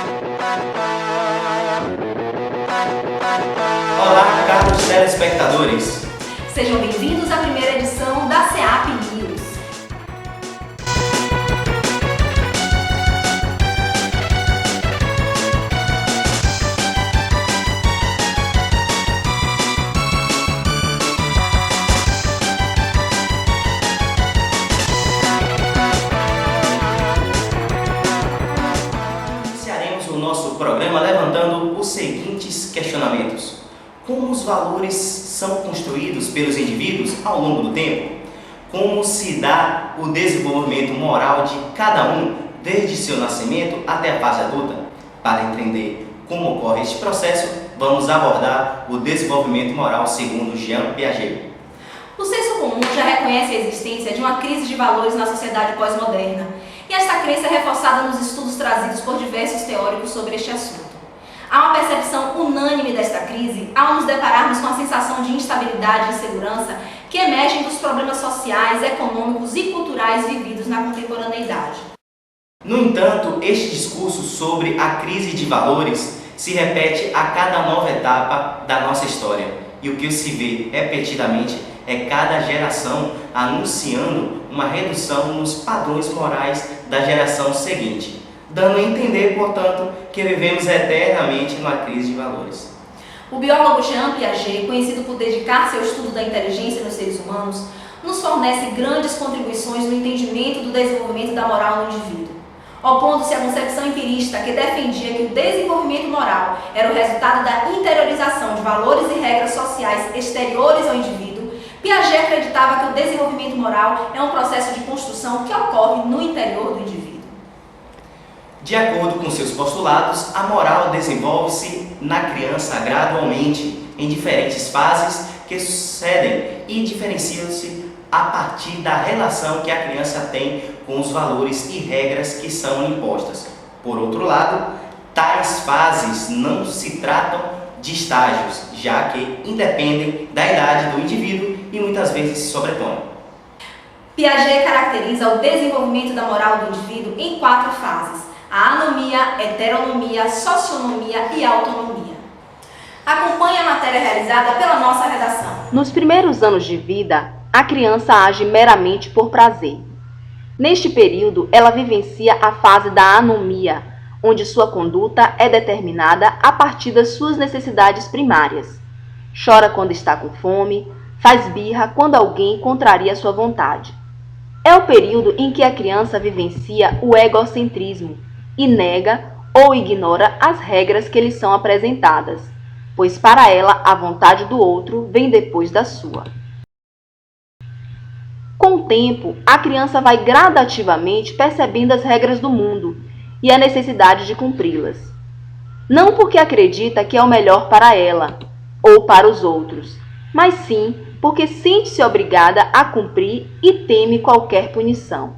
Olá, caros telespectadores! Sejam bem-vindos à primeira edição da SEAP News. Iniciaremos o nosso programa levantando os seguintes questionamentos. Como os valores são construídos pelos indivíduos ao longo do tempo? Como se dá o desenvolvimento moral de cada um desde seu nascimento até a fase adulta? Para entender como ocorre este processo, vamos abordar o desenvolvimento moral segundo Jean Piaget. O senso comum já reconhece a existência de uma crise de valores na sociedade pós-moderna, e esta crença é reforçada nos estudos trazidos por diversos teóricos sobre este assunto. Há uma percepção unânime desta crise ao nos depararmos com a sensação de instabilidade e insegurança que emergem dos problemas sociais, econômicos e culturais vividos na contemporaneidade. No entanto, este discurso sobre a crise de valores se repete a cada nova etapa da nossa história, e o que se vê repetidamente é cada geração anunciando uma redução nos padrões morais da geração seguinte, dando a entender, portanto, que vivemos eternamente numa crise de valores. O biólogo Jean Piaget, conhecido por dedicar-se ao estudo da inteligência nos seres humanos, nos fornece grandes contribuições no entendimento do desenvolvimento da moral no indivíduo. Opondo-se à concepção empirista que defendia que o desenvolvimento moral era o resultado da interiorização de valores e regras sociais exteriores ao indivíduo, Piaget acreditava que o desenvolvimento moral é um processo de construção que ocorre no interior do indivíduo. De acordo com seus postulados, a moral desenvolve-se na criança gradualmente, em diferentes fases que sucedem e diferenciam-se a partir da relação que a criança tem com os valores e regras que são impostas. Por outro lado, tais fases não se tratam de estágios, já que independem da idade do indivíduo e muitas vezes se sobrepõem. Piaget caracteriza o desenvolvimento da moral do indivíduo em 4 fases: a anomia, heteronomia, socionomia e autonomia. Acompanhe a matéria realizada pela nossa redação. Nos primeiros anos de vida, a criança age meramente por prazer. Neste período, ela vivencia a fase da anomia, onde sua conduta é determinada a partir das suas necessidades primárias. Chora quando está com fome, faz birra quando alguém contraria sua vontade. É o período em que a criança vivencia o egocentrismo e nega ou ignora as regras que lhe são apresentadas, pois para ela a vontade do outro vem depois da sua. Com o tempo, a criança vai gradativamente percebendo as regras do mundo e a necessidade de cumpri-las. Não porque acredita que é o melhor para ela ou para os outros, mas sim porque sente-se obrigada a cumprir e teme qualquer punição.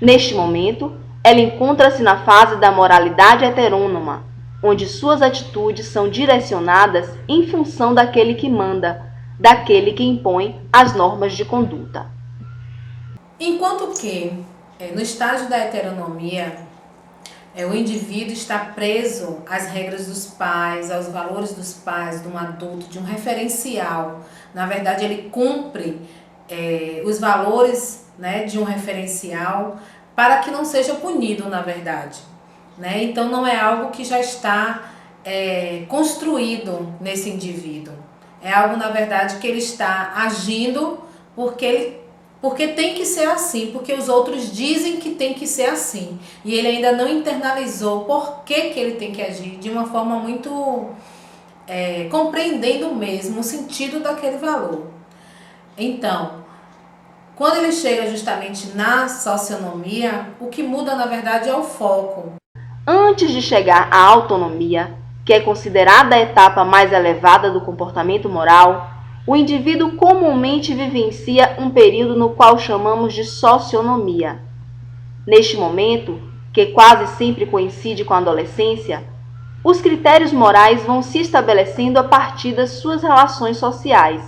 Neste momento, ela encontra-se na fase da moralidade heterônoma, onde suas atitudes são direcionadas em função daquele que manda, daquele que impõe as normas de conduta. Enquanto que, no estágio da heteronomia, o indivíduo está preso às regras dos pais, aos valores dos pais, de um adulto, de um referencial. Na verdade, ele cumpre os valores, de um referencial para que não seja punido, na verdade. Então, não é algo que já está construído nesse indivíduo. É algo, na verdade, que ele está agindo porque tem que ser assim, porque os outros dizem que tem que ser assim. E ele ainda não internalizou por que ele tem que agir de uma forma muito compreendendo mesmo o sentido daquele valor. Então, quando ele chega justamente na socionomia, o que muda, na verdade, é o foco. Antes de chegar à autonomia, que é considerada a etapa mais elevada do comportamento moral, o indivíduo comumente vivencia um período no qual chamamos de socionomia. Neste momento, que quase sempre coincide com a adolescência, os critérios morais vão se estabelecendo a partir das suas relações sociais.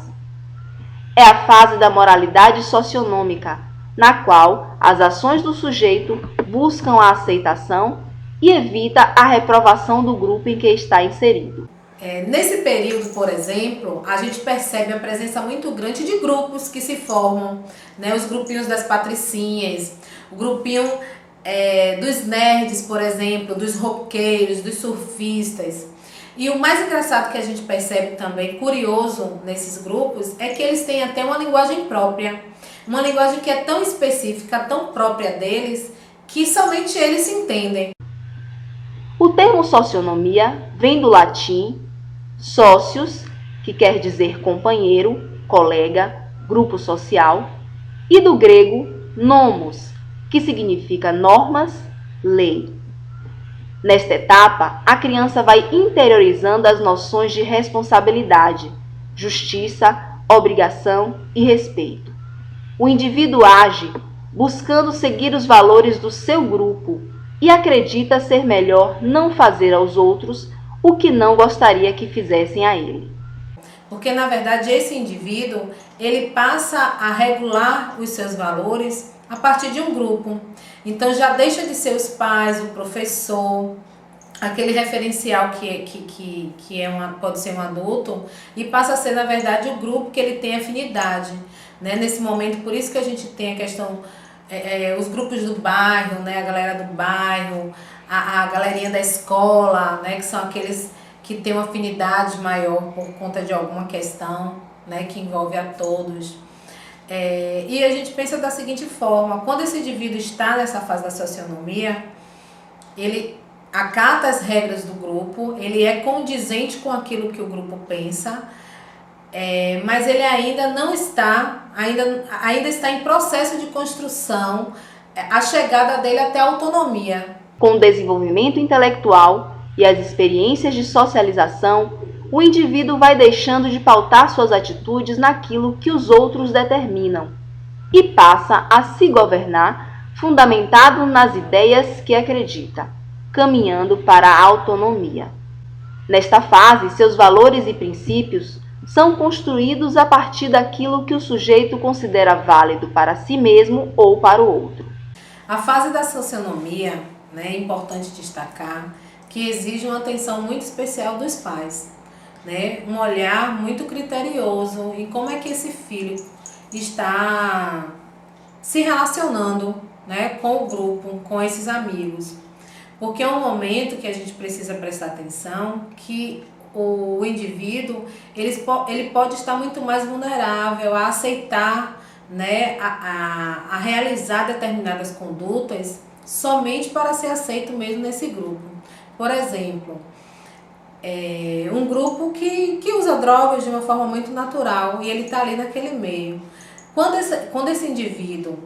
É a fase da moralidade socionômica, na qual as ações do sujeito buscam a aceitação e evita a reprovação do grupo em que está inserido. Nesse período, por exemplo, a gente percebe a presença muito grande de grupos que se formam, né? Os grupinhos das patricinhas, o grupinho dos nerds, por exemplo, dos roqueiros, dos surfistas. E o mais engraçado que a gente percebe também, curioso nesses grupos, é que eles têm até uma linguagem própria. Uma linguagem que é tão específica, tão própria deles, que somente eles se entendem. O termo socionomia vem do latim socius, que quer dizer companheiro, colega, grupo social, e do grego nomos, que significa normas, lei. Nesta etapa, a criança vai interiorizando as noções de responsabilidade, justiça, obrigação e respeito. O indivíduo age buscando seguir os valores do seu grupo e acredita ser melhor não fazer aos outros o que não gostaria que fizessem a ele. Porque, na verdade, esse indivíduo, ele passa a regular os seus valores a partir de um grupo. Então, já deixa de ser os pais, o professor, aquele referencial que pode ser um adulto, e passa a ser, na verdade, o grupo que ele tem afinidade. Né? Nesse momento, por isso que a gente tem a questão, os grupos do bairro, né? A galera do bairro, a galerinha da escola, né? Que são aqueles que têm uma afinidade maior por conta de alguma questão, né? Que envolve a todos. E a gente pensa da seguinte forma: quando esse indivíduo está nessa fase da socionomia, ele acata as regras do grupo, ele é condizente com aquilo que o grupo pensa, mas ele ainda não está, ainda está em processo de construção, a chegada dele até a autonomia. Com o desenvolvimento intelectual e as experiências de socialização, o indivíduo vai deixando de pautar suas atitudes naquilo que os outros determinam e passa a se governar fundamentado nas ideias que acredita, caminhando para a autonomia. Nesta fase, seus valores e princípios são construídos a partir daquilo que o sujeito considera válido para si mesmo ou para o outro. A fase da socionomia, né, é importante destacar que exige uma atenção muito especial dos pais, né, um olhar muito criterioso em como é que esse filho está se relacionando, né, com o grupo, com esses amigos. Porque é um momento que a gente precisa prestar atenção que o indivíduo ele pode estar muito mais vulnerável a aceitar, né, a realizar determinadas condutas somente para ser aceito mesmo nesse grupo. Por exemplo, um grupo que usa drogas de uma forma muito natural e ele está ali naquele meio. Quando esse indivíduo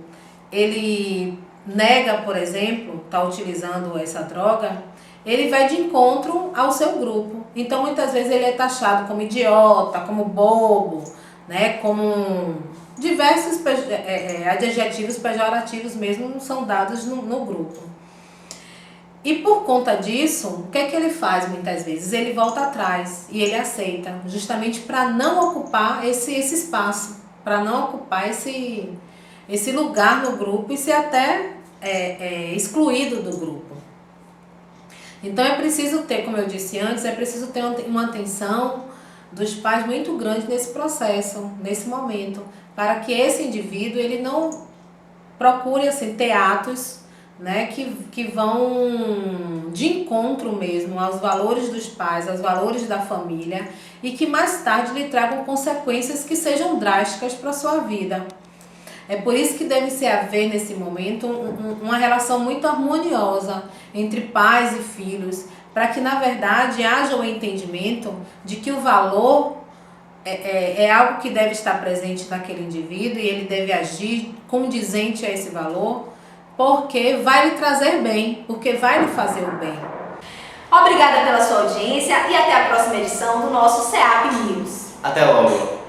ele nega, por exemplo, está utilizando essa droga, ele vai de encontro ao seu grupo. Então, muitas vezes ele é taxado como idiota, como bobo, né, como diversos adjetivos pejorativos mesmo são dados no grupo. E por conta disso, o que é que ele faz muitas vezes? Ele volta atrás e ele aceita, justamente para não ocupar esse espaço, para não ocupar esse lugar no grupo e ser até excluído do grupo. Então é preciso ter, como eu disse antes, é preciso ter uma atenção dos pais muito grande nesse processo, nesse momento, para que esse indivíduo ele não procure assim, ter atos, né, que vão de encontro mesmo aos valores dos pais, aos valores da família e que mais tarde lhe tragam consequências que sejam drásticas para a sua vida. É por isso que deve se haver nesse momento uma relação muito harmoniosa entre pais e filhos, para que na verdade haja o entendimento de que o valor é algo que deve estar presente naquele indivíduo e ele deve agir condizente a esse valor, porque vai lhe trazer bem, porque vai lhe fazer o bem. Obrigada pela sua audiência e até a próxima edição do nosso CEAP News. Até logo!